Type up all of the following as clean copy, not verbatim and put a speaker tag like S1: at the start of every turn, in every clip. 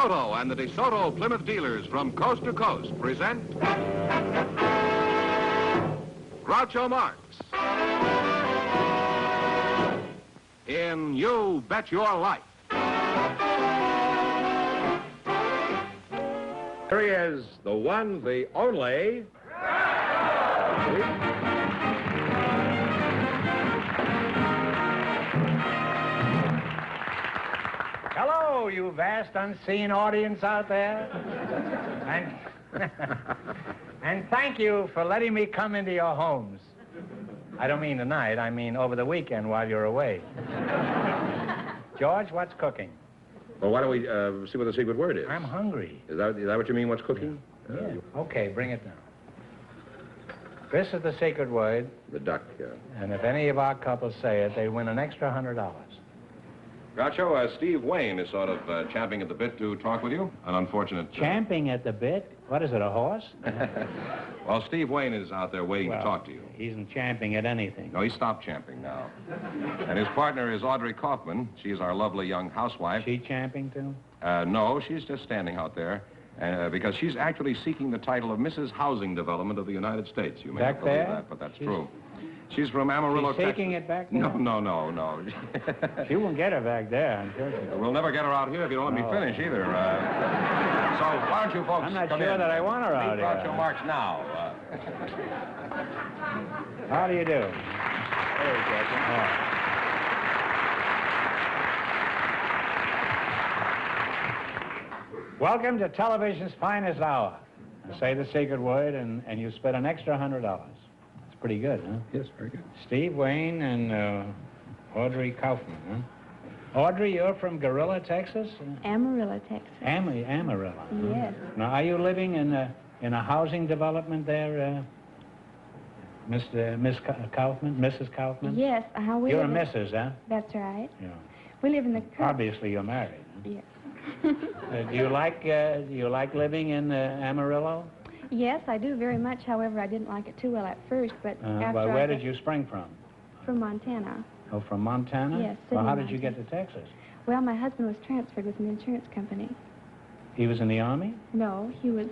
S1: DeSoto and the DeSoto Plymouth dealers from coast to coast present Groucho Marx in You Bet Your Life.
S2: Here he is, the one, the only...
S3: Hello, you vast unseen audience out there. And thank you for letting me come into your homes. I don't mean tonight, I mean over the weekend while you're away. George, what's cooking?
S2: Well, why don't we see what the secret word is?
S3: I'm hungry.
S2: Is that what you mean, what's cooking?
S3: Yeah. Okay, bring it down. This is the secret word.
S2: The duck.
S3: And if any of our couples say it, they win an extra $100.
S1: Groucho, Steve Wayne is sort of champing at the bit to talk with you. An unfortunate...
S3: Champing at the bit? What is it, a horse?
S1: Well, Steve Wayne is out there waiting to talk to you.
S3: He isn't champing at anything.
S1: No, he stopped champing now. And his partner is Audrey Kaufman. She's our lovely young housewife.
S3: She champing, too?
S1: No, she's just standing out there because she's actually seeking the title of Mrs. Housing Development of the United States. You may not believe that, but that's true. She's from Amarillo,
S3: She's taking it back there?
S1: No.
S3: She won't get her back there, I'm sure.
S1: We'll never get her out here if you don't let me finish either. So why don't you folks
S3: I'm not
S1: come
S3: sure
S1: in?
S3: that I want her out
S1: Meet
S3: here.
S1: Groucho Marx now.
S3: How do you do?
S1: Hey, Groucho.
S3: Welcome to television's finest hour. Say the secret word, and you spend an extra $100. That's pretty good, huh?
S2: Yes, very good.
S3: Steve Wayne and Audrey Kaufman, huh? Audrey, you're from Gorilla, Texas?
S4: Amarillo, Texas.
S3: Amarillo.
S4: Yes.
S3: Now, are you living in a housing development there, Miss Kaufman, Mrs. Kaufman?
S4: Yes.
S3: You're a Mrs., huh?
S4: That's right.
S3: Yeah.
S4: We live in the...
S3: Obviously, you're married. Huh?
S4: Yes.
S3: Do you like living in Amarillo?
S4: Yes, I do very much. However, I didn't like it too well at first, but after
S3: well, where did you spring from?
S4: From Montana.
S3: Oh, from Montana?
S4: Yes.
S3: Well, how did
S4: Montana.
S3: you get to Texas?
S4: Well, my husband was transferred with an insurance company.
S3: He was in the Army?
S4: No, he was...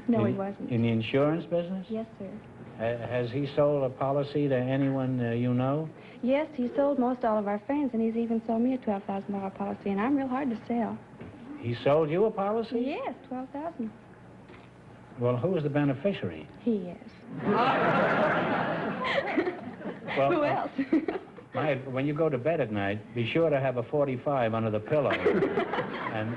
S4: No, he wasn't.
S3: In the insurance business?
S4: Yes, sir.
S3: Has he sold a policy to anyone you know?
S4: Yes, he sold most all of our friends, and he's even sold me a $12,000 policy, and I'm real hard to sell.
S3: He sold you a policy?
S4: Yes, $12,000.
S3: Well, who is the beneficiary?
S4: He is.
S3: Well,
S4: who else?
S3: When you go to bed at night, be sure to have a 45 under the pillow. And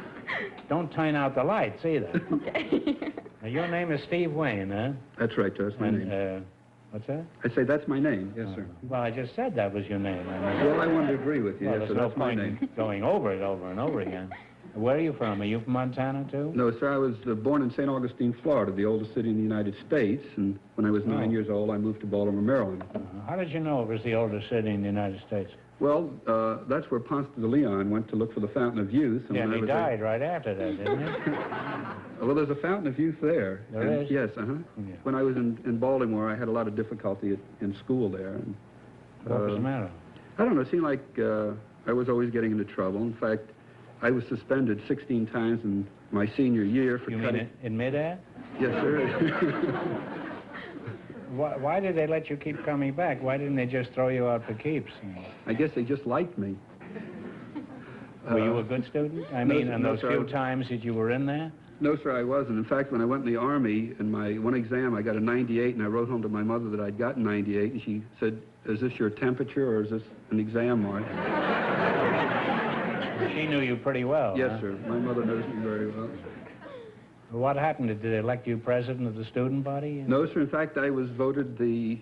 S3: don't turn out the lights either.
S4: Okay.
S3: Now, your name is Steve Wayne, huh?
S5: That's right, that's my name.
S3: What's that?
S5: I say that's my name, yes, sir.
S3: Well, I just said that was your name.
S5: Well, I wanted to agree with you,
S3: Well,
S5: yes, so
S3: there's no
S5: that's my
S3: point
S5: name.
S3: in going over it over and over again. Where are you from? Are you from Montana, too?
S5: No, sir, I was born in St. Augustine, Florida, the oldest city in the United States, and when I was 9 years old, I moved to Baltimore, Maryland.
S3: How did you know it was the oldest city in the United States?
S5: Well, that's where Ponce de Leon went to look for the Fountain of Youth. And
S3: Yeah,
S5: when
S3: he died right after that, didn't he?
S5: Well, there's a Fountain of Youth there.
S3: There is?
S5: Yes,
S3: Yeah.
S5: When I was in Baltimore, I had a lot of difficulty in school there. And,
S3: What was the matter?
S5: I don't know, it seemed like I was always getting into trouble. In fact, I was suspended 16 times in my senior year for
S3: You
S5: cutting...
S3: mean in mid-air?
S5: Yes, sir.
S3: Why did they let you keep coming back? Why didn't they just throw you out for keeps?
S5: I guess they just liked me.
S3: Were you a good student? I mean, in those
S5: sir,
S3: few times that you were in there?
S5: No, sir, I wasn't. In fact, when I went in the Army, in my one exam, I got a 98, and I wrote home to my mother that I'd gotten 98, and she said, "Is this your temperature, or is this an exam mark?"
S3: She knew you pretty well.
S5: Yes,
S3: huh?
S5: sir. My mother knows me very well.
S3: What happened? Did they elect you president of the student body?
S5: No, sir. In fact, I was voted the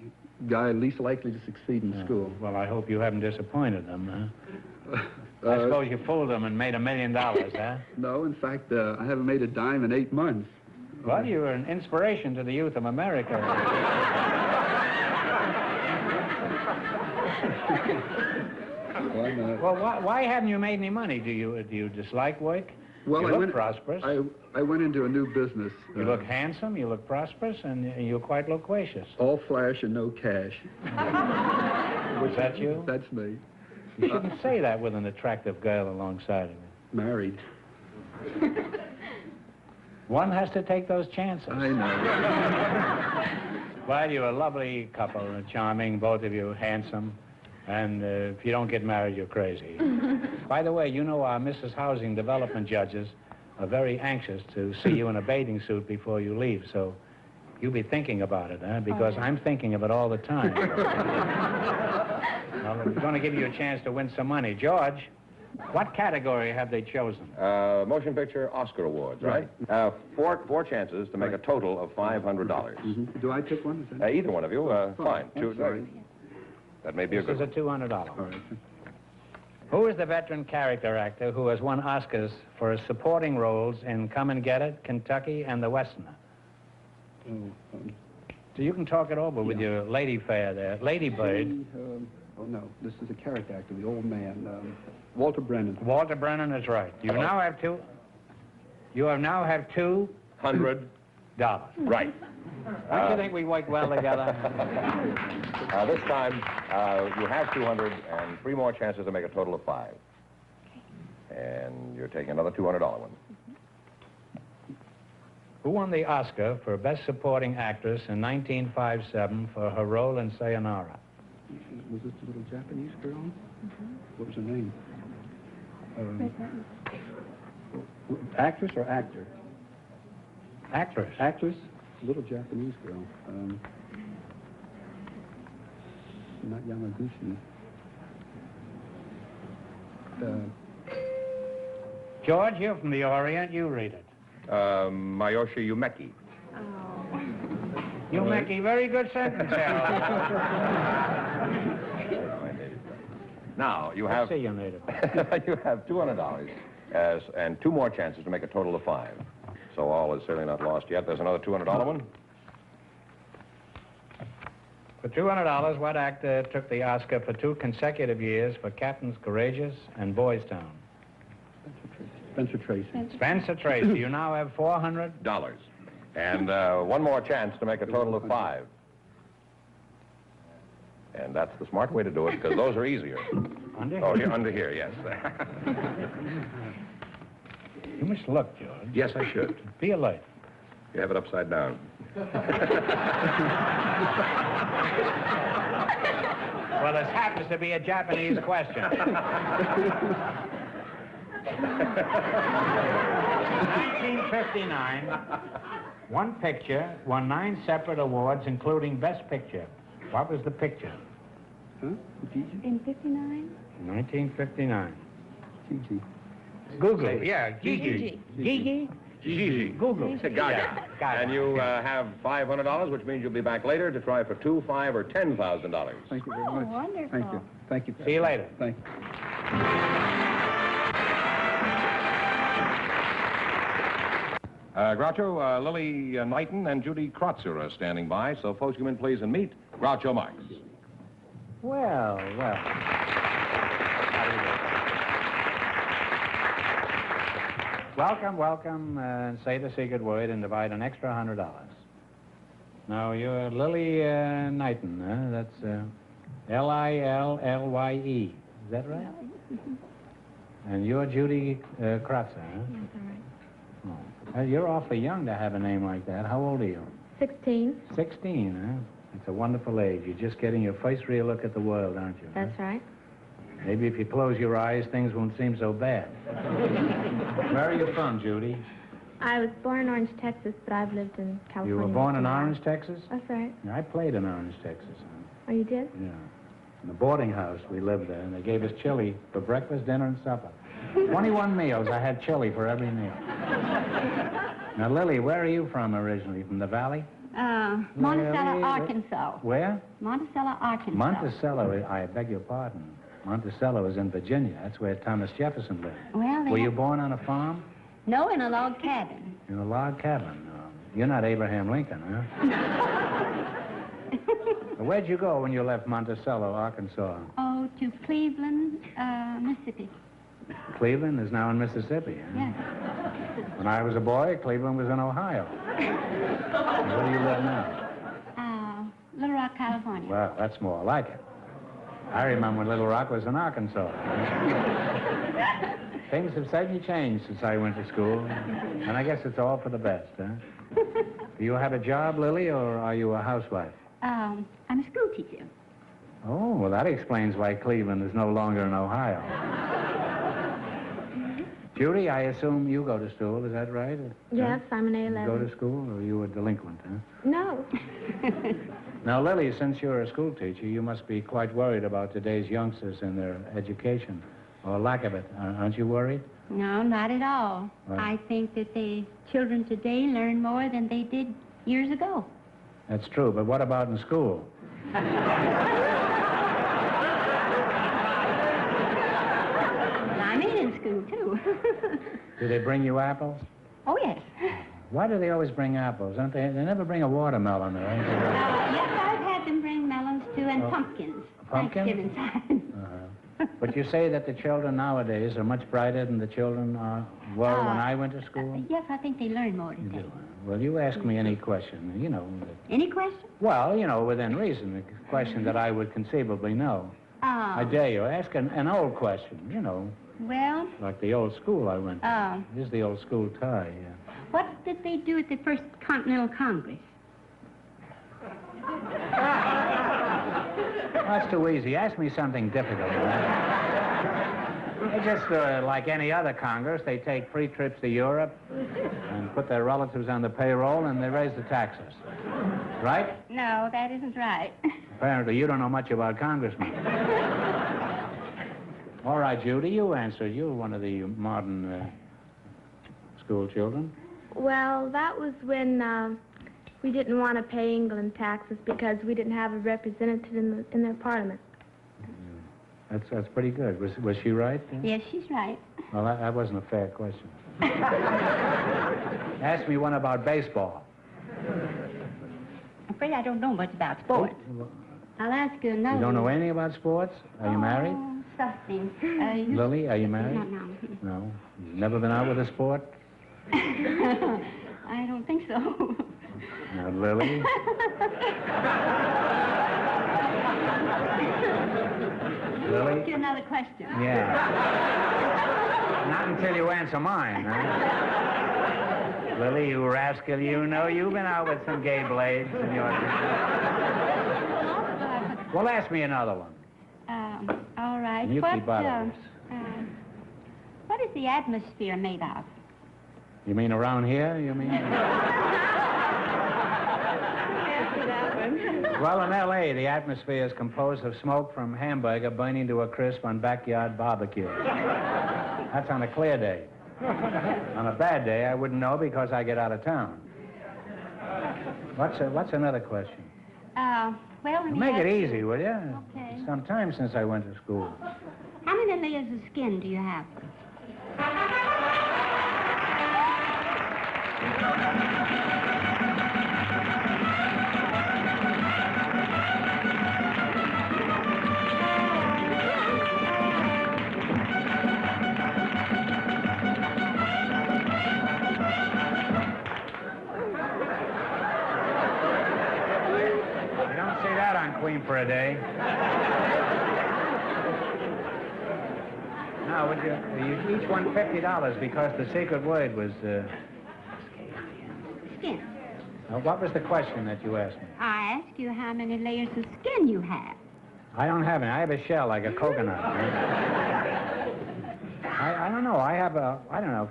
S5: guy least likely to succeed in school.
S3: Well, I hope you haven't disappointed them, huh? I suppose you fooled them and made $1 million, huh?
S5: No, in fact, I haven't made a dime in 8 months.
S3: Well, you were an inspiration to the youth of America.
S5: Why not?
S3: Well, why haven't you made any money? Do you dislike work?
S5: Well,
S3: you look prosperous.
S5: I went into a new business.
S3: You look handsome, you look prosperous, and you're quite loquacious.
S5: All flash and no cash.
S3: Was that you?
S5: That's me.
S3: You shouldn't say that with an attractive girl alongside of you.
S5: Married.
S3: One has to take those chances.
S5: I know.
S3: Well, you're a lovely couple, charming, both of you, handsome. And if you don't get married, you're crazy. By the way, you know our Mrs. Housing Development judges are very anxious to see you in a bathing suit before you leave, so you be thinking about it, huh? Because I'm thinking of it all the time. Well, we're going to give you a chance to win some money. George, what category have they chosen?
S2: Motion picture Oscar Awards, right? Four chances to make a total of $500.
S5: Do I pick one? Is that...
S2: Either one of you, fine.
S5: Oh, sorry.
S2: That may be a
S3: This
S2: good
S3: is a $200.
S5: All right.
S3: Who is the veteran character actor who has won Oscars for his supporting roles in Come and Get It, Kentucky, and The Westerner? So you can talk it over with your lady fair there. Lady Bird.
S5: Oh, no. This is a character actor, the old man. Walter Brennan.
S3: Walter Brennan is right. You now have two. You have now have $200.
S2: Right.
S3: Don't you think we work well together?
S2: This time, you have 200 and 3 more chances to make a total of 5. And you're taking another $200 one.
S3: Who won the Oscar for Best Supporting Actress in 1957 for her role in Sayonara?
S5: Was this the little Japanese girl? What was her name? Actress or actor?
S3: Actress.
S5: Actress? Little Japanese girl. Not Yamaguchi.
S3: George, you're from the Orient. You read it.
S2: Mayoshi Umeki.
S3: Umeki, very good sentence, Harold.
S2: Now, you have...
S3: I see you made it.
S2: you have $200 and 2 more chances to make a total of 5. So all is certainly not lost yet. There's another $200 one.
S3: For $200, what actor took the Oscar for 2 consecutive years for Captains Courageous and Boys Town?
S5: Spencer Tracy.
S3: Spencer Tracy. You now have $400.
S2: And 1 more chance to make a total of 5. And that's the smart way to do it, because those are easier.
S3: Under
S2: Oh,
S3: here?
S2: here, under here, yes.
S3: You must look, George.
S2: Yes, I should.
S3: Be alert.
S2: You have it upside down.
S3: Well, this happens to be a Japanese question. 1959, one picture won 9 separate awards, including Best Picture. What was the picture?
S5: Huh? Gigi?
S4: In 59?
S3: 1959.
S5: Gigi.
S3: Google it. Yeah, Gigi.
S4: Gigi.
S2: Gigi.
S3: Google.
S2: Gaga.
S3: Yeah, Gaga.
S2: And you have $500, which means you'll be back later to try for $2,000, $5,000, or $10,000.
S5: Thank you very
S4: Oh,
S5: much.
S4: wonderful.
S5: Thank you. Thank you.
S3: See you later.
S5: Thank you.
S1: Groucho, Lily Knighton and Judy Krotzer are standing by, so folks, come in, please, and meet Groucho Marx.
S3: Well. Welcome, and say the secret word and divide an extra $100. Now, you're Lily Knighton, huh? That's Lillye. Is that right? And you're Judy Krotzer, huh?
S4: Yes, all right.
S3: Oh. You're awfully young to have a name like that. How old are you?
S4: 16.
S3: 16, huh? It's a wonderful age. You're just getting your first real look at the world, aren't you?
S4: That's right.
S3: Maybe if you close your eyes, things won't seem so bad. Where are you from, Judy?
S4: I was born in Orange, Texas, but I've lived in California.
S3: You were born in
S4: most of my
S3: Orange,
S4: life.
S3: Texas?
S4: That's right.
S3: Yeah, I played in Orange, Texas.
S4: Oh, you did?
S3: Yeah. In a boarding house, we lived there, and they gave us chili for breakfast, dinner, and supper. 21 meals. I had chili for every meal. Now, Lily, where are you from originally? From the Valley?
S6: Monticello,
S3: Lily,
S6: Arkansas.
S3: Where?
S6: Monticello, Arkansas.
S3: Monticello. I beg your pardon. Monticello is in Virginia. That's where Thomas Jefferson lived.
S6: Well,
S3: Were you born on a farm?
S6: No, in a log cabin.
S3: In a log cabin. You're not Abraham Lincoln, huh? Where'd you go when you left Monticello, Arkansas?
S6: Oh, to Cleveland, Mississippi.
S3: Cleveland is now in Mississippi, huh?
S6: Yes.
S3: When I was a boy, Cleveland was in Ohio. Where do you live now?
S6: Little Rock, California.
S3: Well, that's more like it. I remember when Little Rock was in Arkansas. Things have certainly changed since I went to school, and I guess it's all for the best, huh? Do you have a job, Lily, or are you a housewife?
S6: I'm a school teacher.
S3: Oh, well, that explains why Cleveland is no longer in Ohio. Judy, I assume you go to school, is that right?
S4: Yes, I'm an A11.
S3: You go to school, or are you a delinquent, huh?
S4: No.
S3: Now, Lily, since you're a school teacher, you must be quite worried about today's youngsters and their education, or lack of it. Aren't you worried?
S6: No, not at all.
S3: Right.
S6: I think that the children today learn more than they did years ago.
S3: That's true, but what about in school?
S6: I mean in school, too.
S3: Do they bring you apples?
S6: Oh, yes.
S3: Why do they always bring apples? Don't they? They never bring a watermelon or anything like that.
S6: Yes, I've had them bring melons, too, and pumpkins.
S3: Pumpkin?
S6: Thanksgiving time.
S3: But you say that the children nowadays are much brighter than the children were when I went to school?
S6: Yes, I think they learn more
S3: You
S6: today.
S3: do. Well, you ask me any question, you know.
S6: Any question?
S3: Well, you know, within reason, a question that I would conceivably know. I dare you. Ask an old question, you know,
S6: Well,
S3: like the old school I went to. This is the old school tie, yeah.
S6: what did they do at the First Continental Congress?
S3: That's too easy. Ask me something difficult. They just, like any other Congress, they take free trips to Europe and put their relatives on the payroll and they raise the taxes. Right?
S6: No, that isn't right.
S3: Apparently, you don't know much about congressmen. All right, Judy, you answer. You're one of the modern school children.
S4: Well, that was when we didn't want to pay England taxes because we didn't have a representative in their parliament.
S3: That's pretty good. Was she right?
S6: Yes, she's right.
S3: Well, that wasn't a fair question. Ask me one about baseball.
S6: I'm afraid I don't know much about sports. I'll ask you another.
S3: You don't know anything about sports? Are you married?
S6: Something.
S3: Lily, are you married?
S6: No.
S3: No. You've never been out with a sport?
S6: I don't think so.
S3: Now, Lily? Lily?
S6: Ask you another question.
S3: Yeah. Not until you answer mine, huh? Lily, you rascal, you know you've been out with some gay blades in your... Well, ask me another one.
S6: All right.
S3: You keep out of this.
S6: What is the atmosphere made of?
S3: You mean around here, you mean? Well, in L.A., the atmosphere is composed of smoke from hamburger burning to a crisp on backyard barbecue. That's on a clear day. On a bad day, I wouldn't know because I get out of town. What's another question?
S6: Well, let me
S3: Make it
S6: ask
S3: easy, will you?
S6: Okay.
S3: It's some time since I went to school.
S6: How many layers of skin do you have?
S3: You don't see that on Queen for a day. Now, would you each won $50 because the secret word was,
S6: Skin.
S3: what was the question that you asked me?
S6: I ask you how many layers of skin you have.
S3: I don't have any. I have a shell like a coconut. I don't know. I have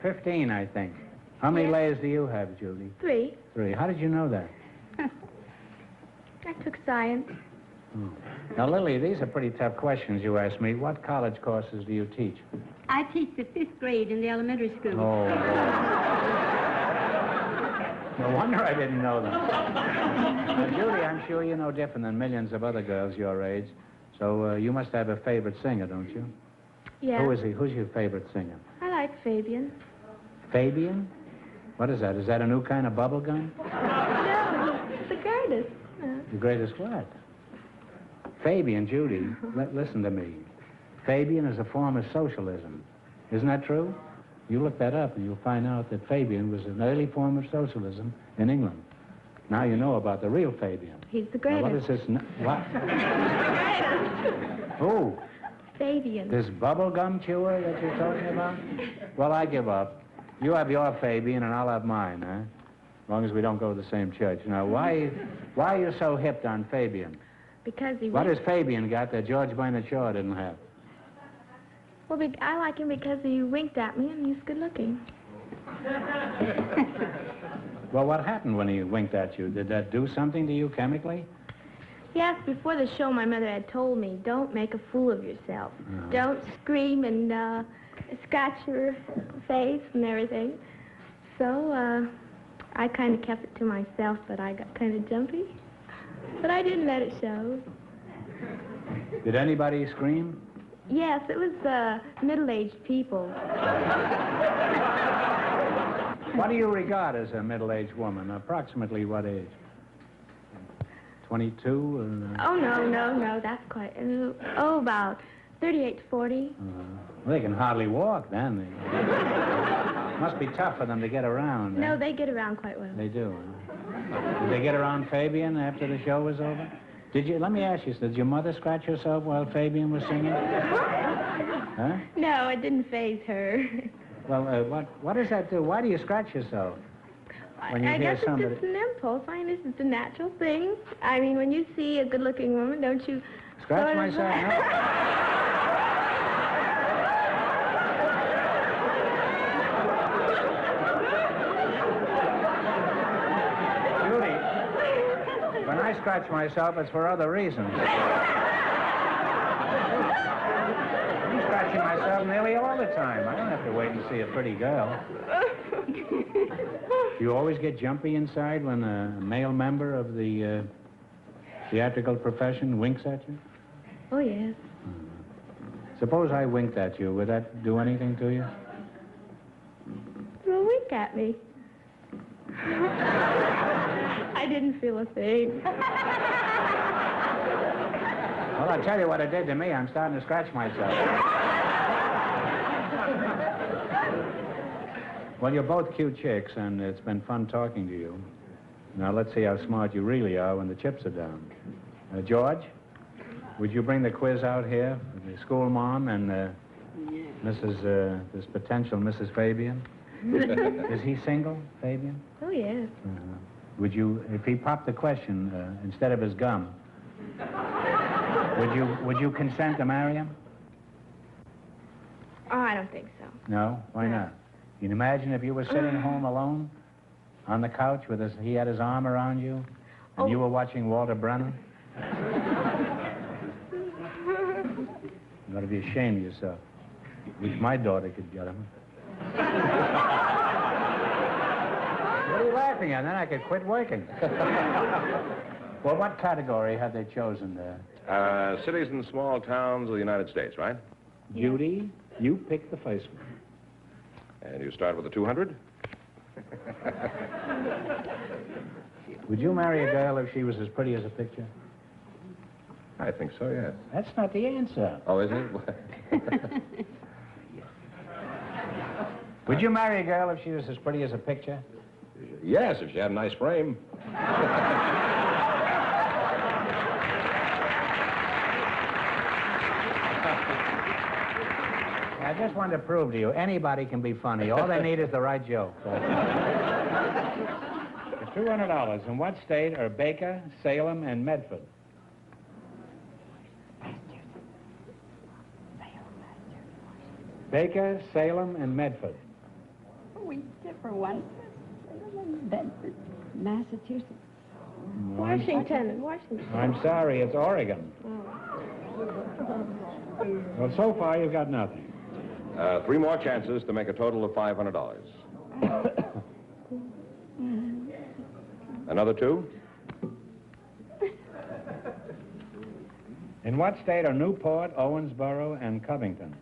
S3: 15, I think. How many layers do you have, Judy?
S4: 3.
S3: 3. How did you know that?
S4: I took science.
S3: Now, Lily, these are pretty tough questions you asked me. What college courses do you teach?
S6: I teach the 5th grade in the elementary school.
S3: Oh, Lord. No wonder I didn't know them. Now, Judy, I'm sure you're no different than millions of other girls your age. So you must have a favorite singer, don't you?
S4: Yeah.
S3: Who is he? Who's your favorite singer?
S4: I like Fabian.
S3: Fabian? What is that? Is that a new kind of bubble gum?
S4: No, he's the greatest.
S3: The greatest what? Fabian, Judy, listen to me. Fabian is a form of socialism. Isn't that true? You look that up and you'll find out that Fabian was an early form of socialism in England. Now you know about the real Fabian.
S4: He's the
S3: Now,
S4: greatest.
S3: what is this? What? Who?
S4: Fabian.
S3: This bubble gum chewer that you're talking about? Well, I give up. You have your Fabian and I'll have mine, huh? As long as we don't go to the same church. Now, why are you so hipped on Fabian?
S4: Because he...
S3: What has Fabian got that George Bernard Shaw didn't have?
S4: Well, I like him because he winked at me and he's good looking.
S3: Well, what happened when he winked at you? Did that do something to you chemically?
S4: Yes, before the show, my mother had told me, don't make a fool of yourself. Don't scream and scratch your face and everything. So I kind of kept it to myself, but I got kind of jumpy. But I didn't let it show.
S3: Did anybody scream?
S4: Yes, it was middle-aged people.
S3: What do you regard as a middle-aged woman? Approximately what age? 22?
S4: Oh, no, that's quite... about 38 to 40.
S3: Well, they can hardly walk then. Must be tough for them to get around.
S4: No, they get around quite well.
S3: They do. Huh? Did they get around Fabian after the show was over? Let me ask you, did your mother scratch herself while Fabian was singing? Huh?
S4: No, it didn't faze her.
S3: Well, what does that do? Why do you scratch yourself? When you
S4: I
S3: hear
S4: guess
S3: somebody...
S4: it's just an impulse. I guess it's a natural thing. I mean, when you see a good-looking woman, don't you...
S3: Scratch myself? No. When I scratch myself, it's for other reasons. I'm scratching myself nearly all the time. I don't have to wait and see a pretty girl. You always get jumpy inside when a male member of the theatrical profession winks at you?
S4: Oh, yes.
S3: Suppose I winked at you. Would that do anything to you?
S4: Well, wink at me. I didn't feel a thing.
S3: Well, I'll tell you what it did to me. I'm starting to scratch myself. Well, you're both cute chicks, and it's been fun talking to you. Now, let's see how smart you really are when the chips are down. George, would you bring the quiz out here? The school mom and this potential Mrs. Fabian? Is he single, Fabian?
S4: Oh, yes.
S3: Would you, if he popped the question instead of his gum, would you consent to marry him?
S4: Oh, I don't think so.
S3: No? Why not? You can imagine if you were sitting home alone on the couch with he had his arm around you, and you were watching Walter Brennan? You ought to be ashamed of yourself. Wish my daughter could get him. What are you laughing at? Then I could quit working. Well, what category have they chosen there?
S2: Cities and small towns of the United States, right?
S3: Judy, you pick the first one.
S2: And you start with the 200?
S3: Would you marry a girl if she was as pretty as a picture?
S2: I think so, yes.
S3: That's not the answer.
S2: Oh, is it?
S3: Would you marry a girl if she was as pretty as a picture?
S2: Yes, if she had a nice frame.
S3: I just wanted to prove to you, anybody can be funny. All they need is the right joke. For $200, in what state are Baker, Salem, and Medford? Baker, Salem, and Medford.
S6: We differ one. Bedford, Massachusetts.
S4: Washington.
S3: I'm sorry, it's Oregon. Well, so far you've got nothing.
S2: 3 more chances to make a total of $500. Another 2?
S3: In what state are Newport, Owensboro, and Covington?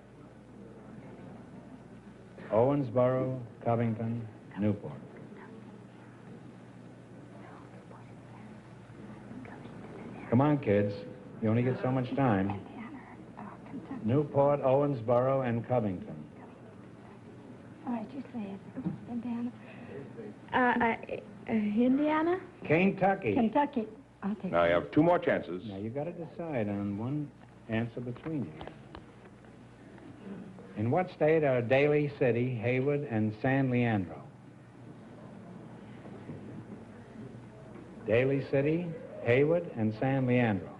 S3: Owensboro, Covington, Newport. Come on, kids. You only get so much time. Newport, Owensboro, and Covington.
S6: All right, you say it. Indiana.
S4: Indiana?
S3: Kentucky.
S6: Kentucky. I'll take
S2: Now you have 2 more chances.
S3: Now, you got to decide on one answer between you. In what state are Daly City, Haywood, and San Leandro? Daly City, Haywood, and San Leandro.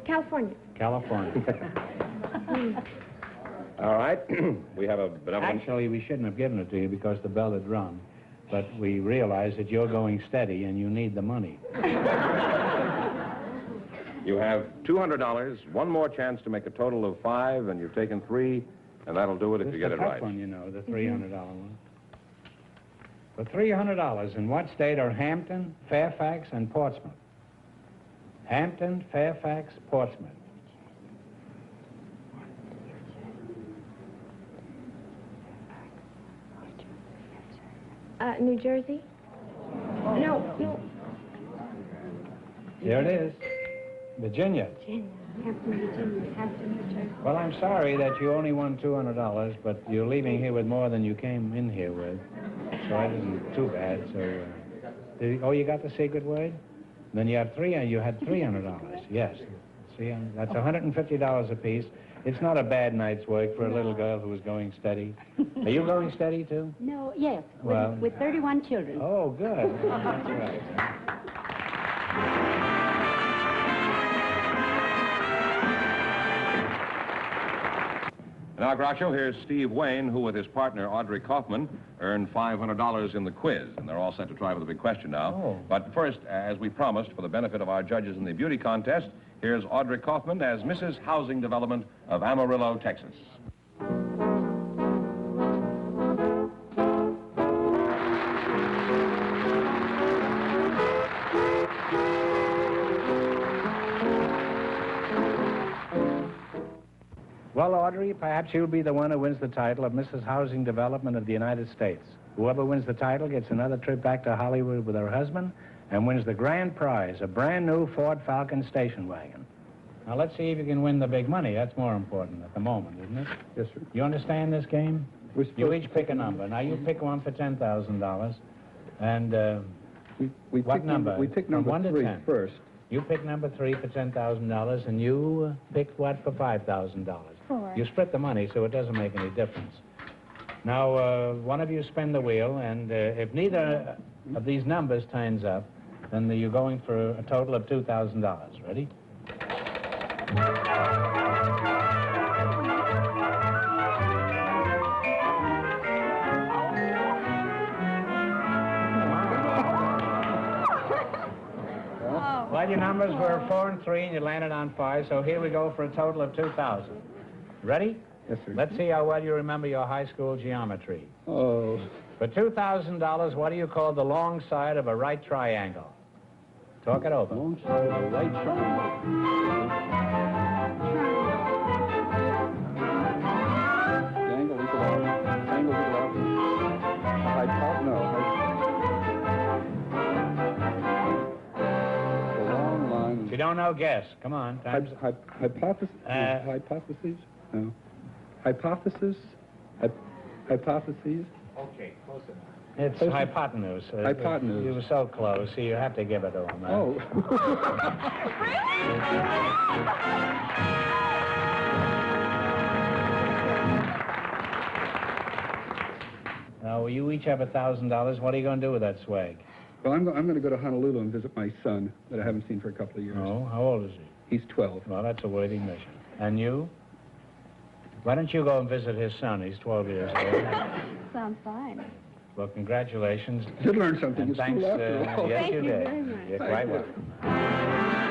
S4: California.
S3: California.
S2: All right. We have a benevolent...
S3: Actually, we shouldn't have given it to you because the bell had rung. But we realize that you're going steady and you need the money.
S2: You have $200, one more chance to make a total of 5, and you've taken 3, and that'll do it if you get it right.
S3: This is the tough one, you know, the $300 one. For $300, in what state are Hampton, Fairfax, and Portsmouth? Hampton, Fairfax, Portsmouth.
S4: New Jersey? No.
S3: There it is. Virginia. Well, I'm sorry that you only won $200, but you're leaving here with more than you came in here with. So that isn't too bad. So, oh, you got the secret word? Then you have you had $300. Yes. See, that's $150 apiece. It's not a bad night's work for a little girl who is going steady. Are you going steady, too?
S6: No, yes,
S3: Well,
S6: with 31 children.
S3: Oh, good. That's right.
S1: Now, Groucho, here's Steve Wayne, who with his partner, Audrey Kaufman, earned $500 in the quiz. And they're all set to try for the big question now.
S3: Oh.
S1: But first, as we promised, for the benefit of our judges in the beauty contest, here's Audrey Kaufman as Mrs. Housing Development of Amarillo, Texas.
S3: Well, Audrey, perhaps you'll be the one who wins the title of Mrs. Housing Development of the United States. Whoever wins the title gets another trip back to Hollywood with her husband and wins the grand prize, a brand new Ford Falcon station wagon. Now, let's see if you can win the big money. That's more important at the moment, isn't it?
S5: Yes, sir.
S3: You understand this game? You each pick a number. Now, you pick one for $10,000. And
S5: We
S3: what
S5: pick
S3: number?
S5: We pick
S3: From
S5: number
S3: 1 to
S5: 3
S3: 10.
S5: first.
S3: You pick number 3 for $10,000, and you pick what for $5,000?
S6: 4.
S3: You split the money, so it doesn't make any difference. Now, one of you spin the wheel, and if neither of these numbers turns up, then you're going for a total of $2,000. Ready? Well, your numbers were 4 and 3, and you landed on 5, so here we go for a total of $2,000. Ready?
S5: Yes, sir.
S3: Let's see how well you remember your high school geometry.
S5: Oh.
S3: For $2,000, what do you call the long side of a right triangle? Talk it over.
S5: Long side of the right triangle. The angle equal out. Angle equal out. The long line.
S3: If you don't know, guess. Come on.
S5: Hypothesis? Hypotheses? No. Hypothesis? Hypotheses?
S3: Okay, close enough. It's hypotenuse.
S5: Hypotenuse.
S3: You were so close, so you have to give it to him.
S5: Oh.
S3: Now, you each have $1,000. What are you going to do with that swag?
S5: Well, I'm going to go to Honolulu and visit my son that I haven't seen for a couple of years.
S3: Oh, how old is he?
S5: He's 12.
S3: Well, that's a worthy mission. And you? Why don't you go and visit his son? He's 12 years old.
S6: Sounds fine.
S3: Well, congratulations.
S5: Did learn something
S3: And
S5: in
S3: thanks,
S5: school after all.
S3: yes,
S6: Thank
S3: you
S6: you
S3: did.
S6: very much.
S3: You're quite welcome.